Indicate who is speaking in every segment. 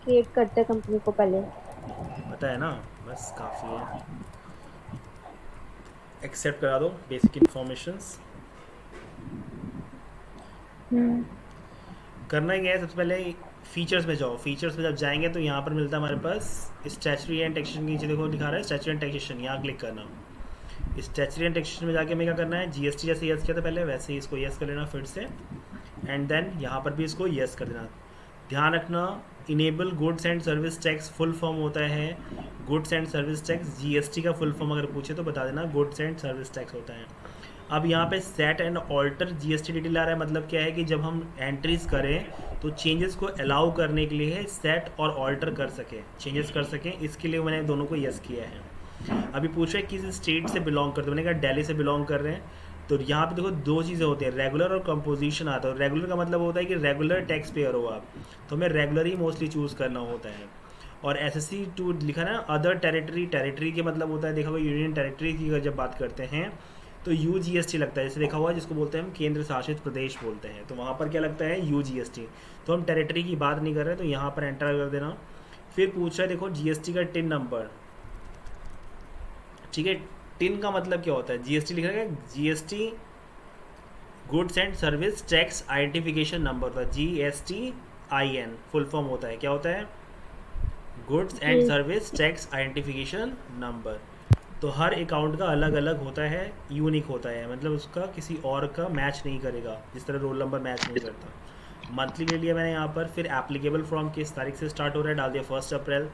Speaker 1: Create करते हैं company को पहले।
Speaker 2: पता है ना, बस काफ़ी है। एक्सेप्ट करा दो बेसिक इन्फॉर्मेशंस।
Speaker 1: हम्म।
Speaker 2: करना ही है सबसे पहले, फीचर्स में जाओ। फीचर्स में जब जाएंगे तो यहाँ पर मिलता है हमारे पास स्टैचुरी एंड टैक्सेशन के नीचे देखो लिखा रहा है स्टैचुरी एंड टैक्सेशन, यहाँ क्लिक करना। स्टैचुरी एंड टैक्सेशन में जाके हमें क्या करना है, जीएसटी जैसे यस किया था पहले वैसे ही इसको यस कर लेना फिर से, एंड देन यहाँ पर भी इसको यस कर देना। ध्यान रखना, enable goods and service tax full form होता है goods and service tax. GST का फुल फॉर्म अगर पूछे तो बता देना गुड्स एंड सर्विस टैक्स होता है। अब यहाँ पे set and alter GST detail आ रहा है, मतलब क्या है कि जब हम एंट्रीज करें तो चेंजेस को अलाउ करने के लिए सेट और ऑल्टर कर सकें, चेंजेस कर सकें, इसके लिए मैंने दोनों को यस किया है। अभी पूछा है किस स्टेट से बिलोंग करते हैं, मैंने कहा दिल्ली से बिलोंग कर रहे हैं। तो यहाँ पे देखो दो चीज़ें होती हैं, रेगुलर और कंपोजिशन आता है। रेगुलर का मतलब होता है कि रेगुलर टैक्स पेयर हो आप, तो हमें रेगुलर ही मोस्टली चूज़ करना होता है। और एसएससी टू लिखा ना अदर टेरिटरी, टेरिटरी के मतलब होता है देखा हुआ यूनियन टेरिटरी की अगर जब बात करते हैं तो यूजीएसटी लगता है, जैसे देखा हुआ जिसको बोलते हैं हम केंद्र शासित प्रदेश बोलते हैं, तो वहाँ पर क्या लगता है यूजीएसटी। तो हम टेरिटरी की बात नहीं कर रहे, तो यहाँ पर एंटर कर देना। फिर पूछ रहा है देखो जीएसटी का टिन नंबर, ठीक है। टिन का मतलब क्या होता है, जीएसटी लिख रहा है GST goods and service tax identification number होता है, GSTIN फुल फॉर्म होता है, क्या होता है, goods and
Speaker 1: G.
Speaker 2: Service tax identification number. तो हर अकाउंट का अलग अलग होता है, यूनिक होता है, मतलब उसका किसी और का मैच नहीं करेगा, जिस तरह रोल नंबर मैच नहीं करता। मंथली ले लिया मैंने यहाँ पर। फिर एप्लीकेबल फॉर्म किस तारीख से स्टार्ट हो रहा है डाल दिया 1 अप्रैल।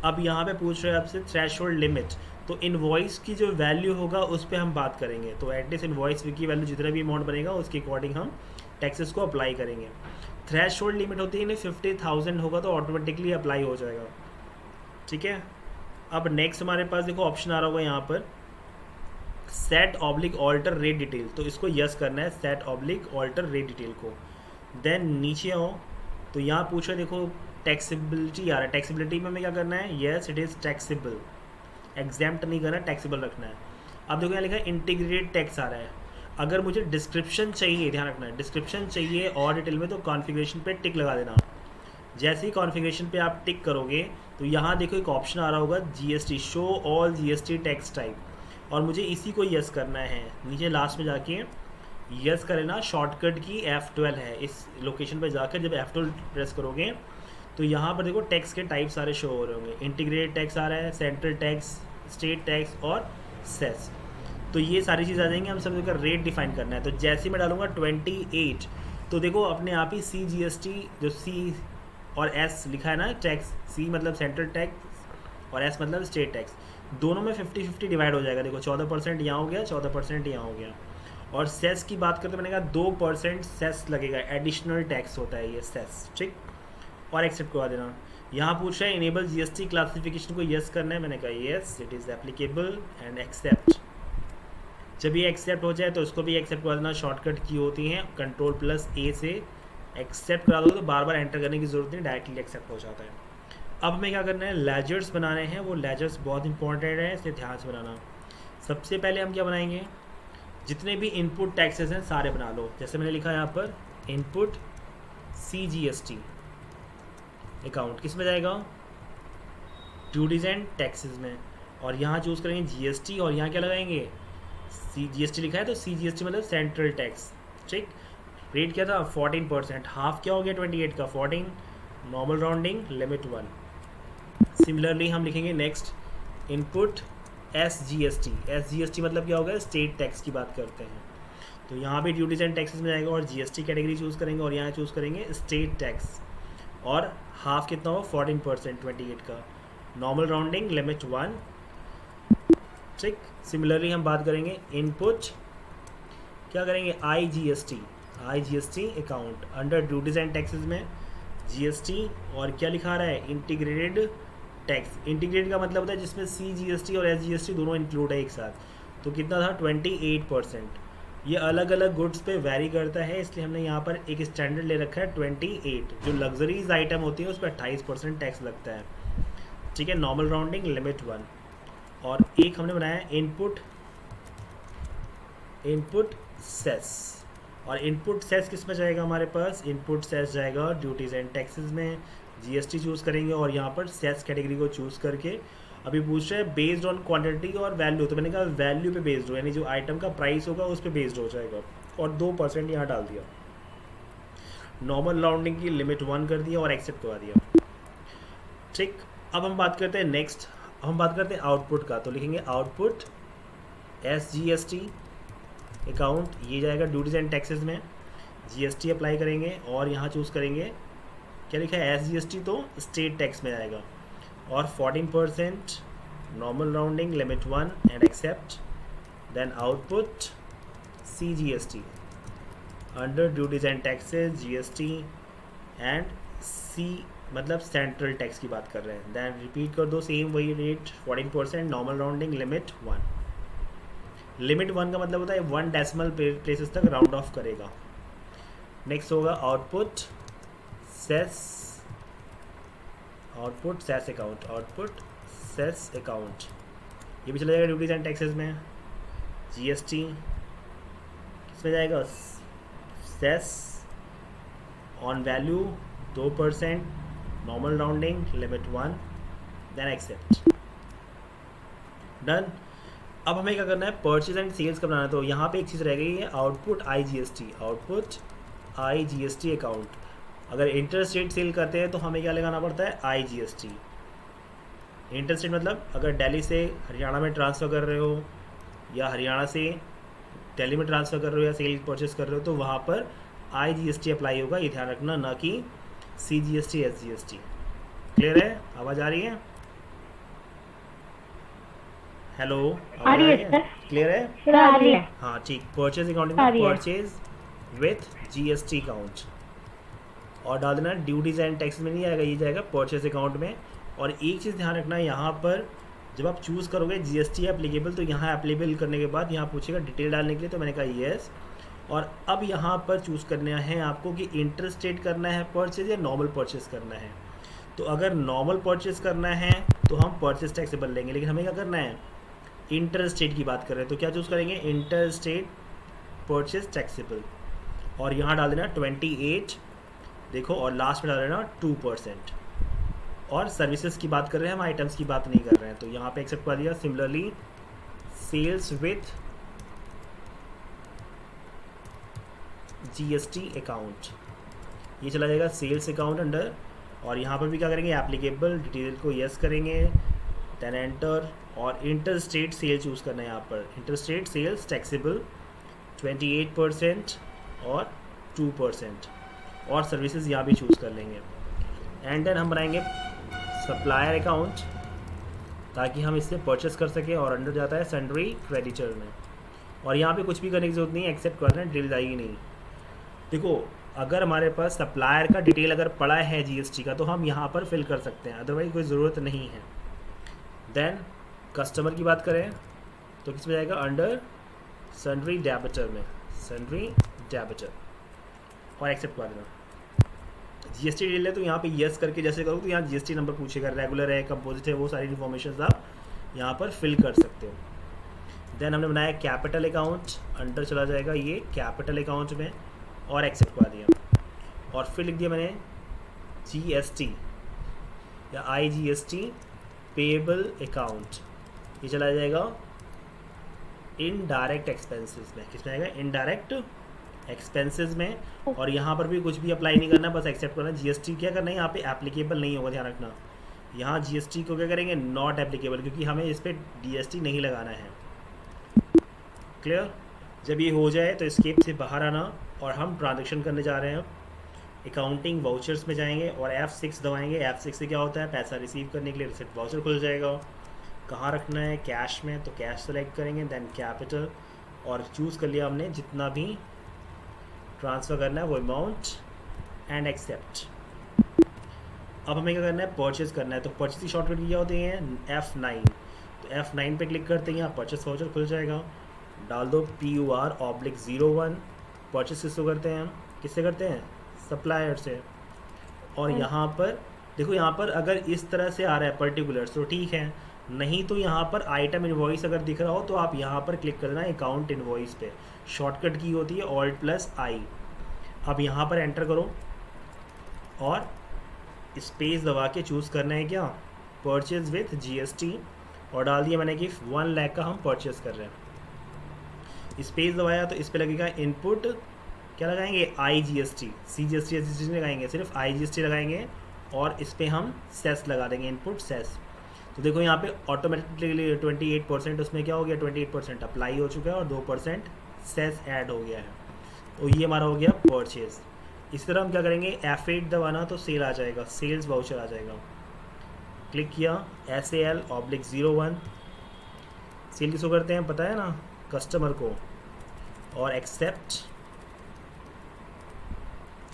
Speaker 2: अब यहाँ पे पूछ रहे हैं आपसे थ्रेशोल्ड लिमिट, तो इनवॉइस की जो वैल्यू होगा उस पर हम बात करेंगे। तो एटलीस्ट इनवॉइस की वैल्यू जितना भी अमाउंट बनेगा उसके अकॉर्डिंग हम टैक्सेस को अप्लाई करेंगे। थ्रेशोल्ड लिमिट होती है, 50,000 होगा तो ऑटोमेटिकली अप्लाई हो जाएगा, ठीक है। अब नेक्स्ट हमारे पास देखो ऑप्शन आ रहा होगा यहाँ पर set oblique alter rate detail, तो इसको यस करना है set oblique alter rate detail को। देन नीचे आओ तो यहाँ पूछा देखो टैक्सेबिलिटी आ रहा है, टैक्सेबिलिटी में हमें क्या करना है, yes it is taxable, exempt नहीं करना, टैक्सेबल रखना है। अब देखो यहाँ लिखा है इंटीग्रेटेड टैक्स आ रहा है। अगर मुझे डिस्क्रिप्शन चाहिए, ध्यान रखना है डिस्क्रिप्शन चाहिए और डिटेल में, तो कॉन्फ़िगरेशन पे टिक लगा देना। जैसे ही कॉन्फ़िगरेशन पे आप टिक करोगे तो यहाँ देखो एक ऑप्शन आ रहा होगा GST, show all GST tax type, और मुझे इसी को यस करना है। नीचे लास्ट में जाके यस कर लेना, शॉर्टकट की F12 है, इस लोकेशन पर जाकर जब F12 प्रेस करोगे तो यहाँ पर देखो टैक्स के टाइप सारे शो हो रहे होंगे। इंटीग्रेटेड टैक्स आ रहा है, सेंट्रल टैक्स, स्टेट टैक्स और सेस। तो ये सारी चीज़ आ जाएंगी, हम सब का रेट डिफाइन करना है। तो जैसे ही मैं डालूंगा 28, तो देखो अपने आप ही CGST, जो C और S लिखा है ना टैक्स, C मतलब सेंट्रल टैक्स और S मतलब स्टेट टैक्स, दोनों में 50-50 डिवाइड हो जाएगा। देखो 14% यहाँ हो गया, 14% यहाँ हो गया। और सेस की बात करते मैंने कहा 2% सेस लगेगा, एडिशनल टैक्स होता है ये सेस, ठीक। और एक्सेप्ट करवा देना। यहाँ पूछ रहा है इनेबल जीएसटी क्लासिफिकेशन को यस करना है, मैंने कहा yes it is applicable and accept. जब ये एक्सेप्ट हो जाए तो इसको भी एक्सेप्ट करवा देना, शॉर्टकट की होती हैं Ctrl+A से एक्सेप्ट करा दो, तो बार बार एंटर करने की ज़रूरत नहीं, डायरेक्टली एक्सेप्ट हो जाता है। अब हमें क्या करना है, लेजर्स बनाने हैं, वो लेजर्स बहुत इंपॉर्टेंट है, इसलिए ध्यान से बनाना। सबसे पहले हम क्या बनाएंगे, जितने भी इनपुट टैक्सेस हैं सारे बना लो। जैसे मैंने लिखा है यहाँ पर इनपुट CGST अकाउंट किस में जाएगा, ड्यूटीज एंड टैक्सेस में, और यहाँ चूज़ करेंगे जीएसटी, और यहाँ क्या लगाएंगे, GST लिखा है तो CGST मतलब सेंट्रल टैक्स, ठीक। रेट क्या था 14%, हाफ क्या हो गया 28 का 14, नॉर्मल राउंडिंग लिमिट 1। सिमिलरली हम लिखेंगे नेक्स्ट इनपुट SGST मतलब क्या होगा, स्टेट टैक्स की बात करते हैं। तो यहाँ भी ड्यूटीज एंड टैक्सेस में जाएगा और जीएसटी कैटेगरी चूज़ करेंगे, और यहाँ चूज़ करेंगे स्टेट टैक्स, और हाफ कितना हो 14% 28 का, नॉर्मल राउंडिंग लिमिट 1, ठीक। सिमिलरली हम बात करेंगे इनपुट, क्या करेंगे I G S T account under duties and taxes में जीएसटी, और क्या लिखा रहा है इंटीग्रेटेड टैक्स। इंटीग्रेटेड का मतलब होता है जिसमें CGST और SGST दोनों इंक्लूड है एक साथ। तो कितना था 28%। ये अलग अलग गुड्स पे वैरी करता है, इसलिए हमने यहाँ पर एक स्टैंडर्ड ले रखा है 28। जो लग्जरीज आइटम होती है उस पर 28% टैक्स लगता है, ठीक है, नॉर्मल राउंडिंग लिमिट 1। और एक हमने बनाया इनपुट सेस, और इनपुट सेस किस में जाएगा हमारे पास, इनपुट सेस जाएगा ड्यूटीज़ एंड टैक्सेस में, जीएसटी चूज़ करेंगे और यहाँ पर सेस कैटेगरी को चूज़ करके अभी पूछ रहे हैं बेस्ड ऑन क्वांटिटी और वैल्यू, तो मैंने कहा वैल्यू पे बेस्ड हो, यानी जो आइटम का प्राइस होगा उस पर बेस्ड हो जाएगा और 2% यहाँ डाल दिया। नॉर्मल राउंडिंग की लिमिट 1 कर दिया और एक्सेप्ट करवा दिया। ठीक, अब हम बात करते हैं नेक्स्ट, हम बात करते हैं आउटपुट का। तो लिखेंगे आउटपुट SGST अकाउंट, ये जाएगा ड्यूटीज़ एंड टैक्सेस में, जीएसटी अप्लाई करेंगे और यहाँ चूज़ करेंगे क्या लिखा है SGST, तो स्टेट टैक्स में आएगा और 14% normal rounding limit 1 and accept. Then output CGST under duties and taxes GST and C मतलब सेंट्रल टैक्स की बात कर रहे हैं। देन रिपीट कर दो सेम वही rate 14% normal rounding limit 1। Limit 1 का मतलब होता है 1 डेसिमल प्लेसेस तक राउंड ऑफ करेगा। नेक्स्ट होगा output cess, output cess account, output cess account, ये भी चला जाएगा ड्यूटीज एंड टैक्सेस में। जीएसटी किसमें जाएगा, cess on value 2%, normal rounding limit 1, then accept. Done. अब हमें क्या करना है, परचेज एंड सेल्स का बनाना है। तो यहाँ पे एक चीज़ रह गई है output IGST, output IGST account. अगर इंटर स्टेट सेल करते हैं तो हमें क्या लगाना पड़ता है IGST। इंटर स्टेट मतलब अगर दिल्ली से हरियाणा में ट्रांसफ़र कर रहे हो या हरियाणा से दिल्ली में ट्रांसफ़र कर रहे हो या सेल परचेज कर रहे हो तो वहाँ पर IGST अप्लाई होगा, ये ध्यान रखना, ना कि CGST SGST। क्लियर है, आवाज़ आ रही है? हेलो,
Speaker 1: आ रही है सर,
Speaker 2: क्लियर है?
Speaker 1: सर आ रही है।
Speaker 2: हाँ ठीक, परचेज अकाउंट
Speaker 1: आ
Speaker 2: में
Speaker 1: रही है।
Speaker 2: परचेज विथ GST अकाउंट और डाल देना ड्यूटीज एंड टैक्स में नहीं आएगा, ये जाएगा परचेज अकाउंट में। और एक चीज़ ध्यान रखना, यहाँ पर जब आप चूज़ करोगे GST एप्लीकेबल तो यहाँ एप्लीकेबल करने के बाद यहाँ पूछेगा डिटेल डालने के लिए, तो मैंने कहा येस। और अब यहाँ पर चूज़ करना है आपको कि इंटर स्टेट करना है परचेज या नॉर्मल परचेज करना है। तो अगर नॉर्मल परचेज करना है तो हम परचेज टैक्सेबल लेंगे, लेकिन हमें क्या करना है, इंटर स्टेट की बात कर रहे हैं तो क्या चूज़ करेंगे, इंटर स्टेट परचेज टैक्सेबल। और यहाँ डाल देना 28, देखो, और लास्ट में डाल देना 2%। और सर्विसेज की बात कर रहे हैं हम, आइटम्स की बात नहीं कर रहे हैं, तो यहाँ पे एक्सेप्ट कर दिया। Similarly sales with GST account, ये चला जाएगा सेल्स अकाउंट अंडर। और यहाँ पर भी क्या करेंगे, एप्लीकेबल डिटेल को यस करेंगे, देन एंटर। और इंटर स्टेट सेल चूज़ करना है, यहाँ पर इंटर स्टेट सेल्स टैक्सेबल 28% और 2%। और सर्विसेज यहाँ भी चूज़ कर लेंगे। एंड देन हम बनाएंगे सप्लायर अकाउंट ताकि हम इससे परचेस कर सकें, और अंडर जाता है सन्ड्री क्रेडिटर में। और यहाँ पे कुछ भी करने की जरूरत नहीं है, एक्सेप्ट करना है, डिटेल जाएगी नहीं। देखो, अगर हमारे पास सप्लायर का डिटेल अगर पड़ा है GST का तो हम यहाँ पर फिल कर सकते हैं, अदरवाइज कोई ज़रूरत नहीं है। देन कस्टमर की बात करें तो किस में जाएगा, अंडर सन्ड्री डेबिटर में, सन्ड्री डेबिटर, और एक्सेप्ट कर देना। GST डिटेल है तो यहाँ पे यस करके जैसे करो तो यहाँ GST नंबर पूछेगा, रेगुलर है, कंपोजिट है, वो सारी इन्फॉर्मेशन आप यहाँ पर फिल कर सकते हो। देन हमने बनाया कैपिटल अकाउंट, अंडर चला जाएगा ये कैपिटल अकाउंट में, और एक्सेप्ट कर दिया। और फिर लिख दिया मैंने GST या IGST पेएबल अकाउंट, ये चला जाएगा इनडायरेक्ट एक्सपेंसेस में। किस में आएगा, इनडायरेक्ट एक्सपेंसेस में। और यहाँ पर भी कुछ भी अप्लाई नहीं करना, बस एक्सेप्ट करना। GST क्या करना है, यहाँ पे एप्लीकेबल नहीं होगा, ध्यान रखना। यहाँ GST को क्या करेंगे, नॉट एप्लीकेबल, क्योंकि हमें इस पर GST नहीं लगाना है। क्लियर? जब ये हो जाए तो स्केप से बाहर आना और हम ट्रांजेक्शन करने जा रहे हैं। अकाउंटिंग वाउचर्स में जाएंगे और F6 दबाएंगे। F6 से क्या होता है, पैसा रिसीव करने के लिए रिसिप्ट वाउचर खुल जाएगा। कहाँ रखना है, कैश में, तो कैश सेलेक्ट करेंगे। देन कैपिटल, और चूज़ कर लिया हमने जितना भी ट्रांसफ़र करना है वो अमाउंट, एंड एक्सेप्ट। अब हमें क्या करना है, परचेज करना है। तो परचेज की शॉर्टकट क्या होती है, F9। तो F9 पे क्लिक करते हैं, यहाँ परचेज वाउचर खुल जाएगा। डाल दो PUR/01। परचेज किससे करते हैं हम, किससे करते हैं, सप्लायर से। और यहाँ पर देखो, यहाँ पर अगर इस तरह से आ रहा है पर्टिकुलर तो ठीक है, नहीं तो यहाँ पर आइटम इनवॉइस अगर दिख रहा हो तो आप यहाँ पर क्लिक कर देना अकाउंट इनवॉइस पे, शॉर्टकट की होती है Alt+I। अब यहाँ पर एंटर करो और स्पेस दबा के चूज़ करना है क्या, परचेज विथ GST, और डाल दिया मैंने कि 1 लाख का हम परचेज कर रहे हैं। स्पेस दबाया तो इस पर लगेगा इनपुट, क्या लगाएंगे, IGST, CGST नहीं लगाएंगे, सिर्फ IGST लगाएंगे और इस पर हम सेस लगा देंगे, इनपुट सेस। तो देखो यहाँ पे ऑटोमेटिकली 28% उसमें क्या हो गया, 28% अप्लाई हो चुका है और 2% सेस ऐड हो गया है। तो ये हमारा हो गया परचेज। इस तरह हम क्या करेंगे, F8 दबाना तो सेल आ जाएगा, सेल्स वाउचर आ जाएगा। क्लिक किया, SAL/01, सेल किसको करते हैं पता है ना, कस्टमर को, और एक्सेप्ट,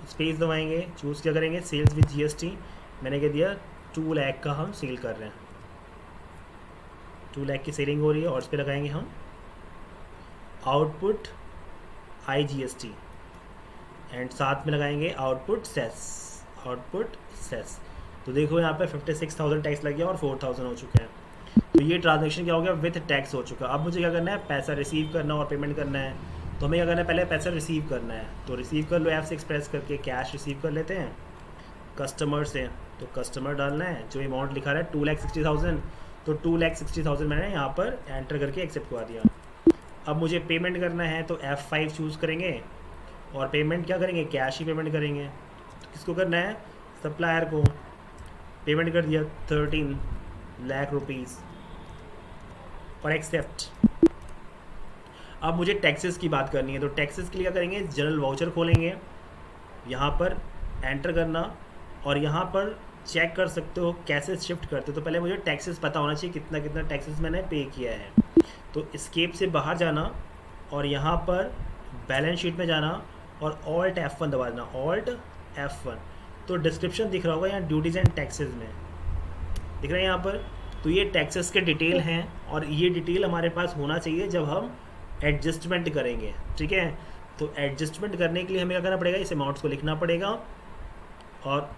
Speaker 2: स्पेस दबाएंगे, चूज़ क्या करेंगे, सेल्स विद GST, मैंने क्या दिया 2 लाख का हम सेल कर रहे हैं, 2 लाख की सेलिंग हो रही है, और इस पर लगाएंगे हम आउटपुट IGST एंड साथ में लगाएंगे आउटपुट सेस। तो देखो यहाँ पे 56,000 टैक्स लग गया और 4,000 हो चुके हैं। तो ये ट्रांजेक्शन क्या हो गया, विथ टैक्स हो चुका। अब मुझे क्या करना है, पैसा रिसीव करना और पेमेंट करना है। तो हमें क्या करना है, पहले पैसा रिसीव करना है, तो रिसीव कर लो, F6 प्रेस करके कैश रिसीव कर लेते हैं कस्टमर से। तो कस्टमर डालना है, जो अमाउंट लिखा रहा है 2,60,000, तो 2,60,000 मैंने यहाँ पर एंटर करके एक्सेप्ट करवा दिया। अब मुझे पेमेंट करना है तो F5 चूज़ करेंगे और पेमेंट क्या करेंगे, कैश ही पेमेंट करेंगे। तो किसको करना है, सप्लायर को। पेमेंट कर दिया 13 लाख रुपीज़ और एक्सेप्ट। अब मुझे टैक्सेस की बात करनी है, तो टैक्सेस के लिए क्या करेंगे, जनरल वाउचर खोलेंगे, यहाँ पर एंटर करना और यहाँ पर चेक कर सकते हो कैसे शिफ्ट करते हो। तो पहले मुझे टैक्सेस पता होना चाहिए, कितना कितना टैक्सेस मैंने पे किया है। तो एस्केप से बाहर जाना और यहाँ पर बैलेंस शीट में जाना और Alt F1 दबा देना, Alt F1। तो डिस्क्रिप्शन दिख रहा होगा यहाँ, ड्यूटीज़ एंड टैक्सेस में दिख रहा है यहाँ पर। तो ये टैक्सेस के डिटेल हैं और ये डिटेल हमारे पास होना चाहिए जब हम एडजस्टमेंट करेंगे, ठीक है। तो एडजस्टमेंट करने के लिए हमें क्या करना पड़ेगा, इस अमाउंट्स को लिखना पड़ेगा और